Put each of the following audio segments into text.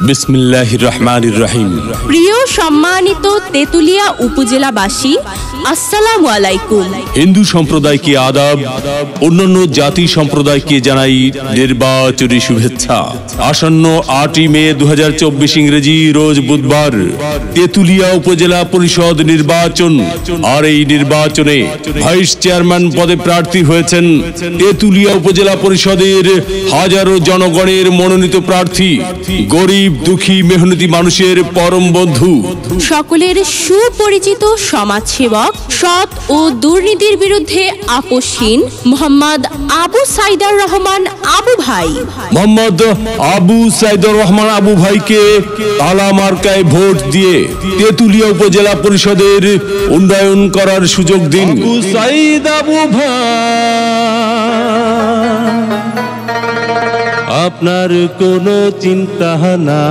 বিসমিল্লাহির রহমানির রহিম। প্রিয় সম্মানিত তেতুলিয়া উপজেলাবাসী, আসসালামু আলাইকুম। হিন্দু সম্প্রদায়কে আদাব, অন্যান্য জাতি সম্প্রদায়কে জানাই নির্বাচনী শুভেচ্ছা। আসন্ন 8 মে 2024 ইংরেজি রোজ বুধবার তেতুলিয়া উপজেলা পরিষদ নির্বাচন। আর এই নির্বাচনে ভাইস চেয়ারম্যান পদে প্রার্থী হয়েছেন তেতুলিয়া উপজেলা পরিষদের হাজারো জনগণের মনোনীত প্রার্থী, গরিব দুঃখী মেহনতি মানুষের পরম বন্ধু, সকলের সুপরিচিত সমাজসেবক, সৎ ও দুর্নীতির বিরুদ্ধে আপোষহীন মোহাম্মদ আবু সাইদুর রহমান আবু ভাই। মোহাম্মদ আবু সাইদুর রহমান আবু ভাইকে তালা মার্কায় ভোট দিয়ে তেতুলিয়া উপজেলা পরিষদের উন্নয়ন করার সুযোগ দিন। আবু সাইদ আবু ভাই, আপনার কোনো চিন্তা না,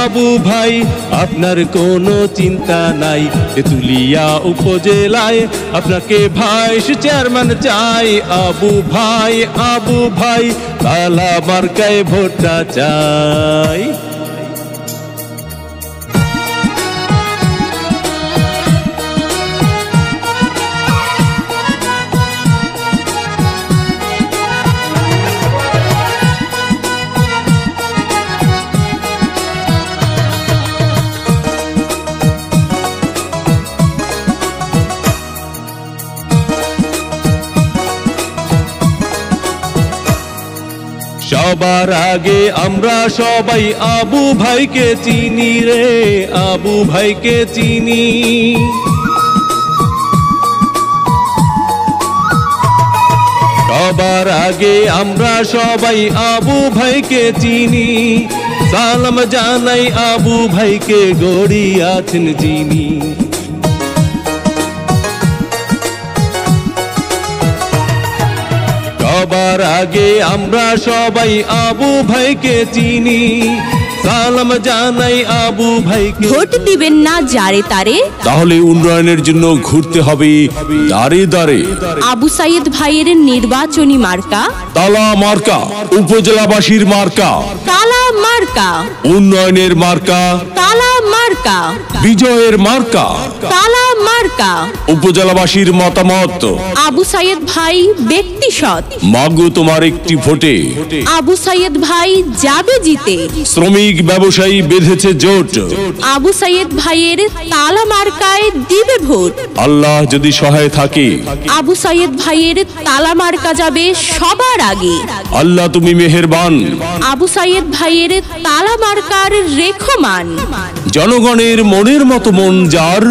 আবু ভাই আপনার কোনো চিন্তা নাই। তেতুলিয়া উপজেলায় আপনাকে ভাইস চেয়ারম্যান চাই। আবু ভাই তালা মার্কায় ভোটটা চাই। সবার আগে আমরা সবাই আবু ভাইকে চিনি রে, আবু ভাইকে চিনি। সবার আগে আমরা সবাই আবু ভাইকে চিনি। সালাম জানাই আবু ভাইকে, গড়ি আছেন যিনি। সবার আগে আমরা সবাই আবু ভাইকে চিনি। সালাম জানাই আবু ভাইকে। ভোট দিবেন না যারে তারে, তাহলে উন্নয়নের জন্য ঘুরতে হবে দাঁড়ে দাঁড়ে। আবু সাইদ ভাইয়ের নির্বাচনী মার্কা তালা মার্কা, উপজেলাবাসীর মার্কা তালা মার্কা, উন্নয়নের মার্কা তালা মার্কা, বিজয়ের মার্কা তালা মার্কা। উপজেলাবাসীর মতামত, আবু সাইদ ভাই ব্যক্তি সৎ, মাগো তোমার একটি ভোটে আবু সাইদ ভাই যাবে জিতে। শ্রমিক ব্যবসায়ী বেঁধেছে জোট, আবু সাইদ ভাইয়ের তালা মার্কায় দিবে ভোট। আল্লাহ যদি সহায় থাকে, আবু সাইদ ভাইয়ের তালা মার্কা যাবে সবার আগে। আল্লাহ তুমি মেহেরবান। আবু সাইদ ভাইয়ের তালা মার্কার রেখমান। জনগণের মনের মতো মন যার,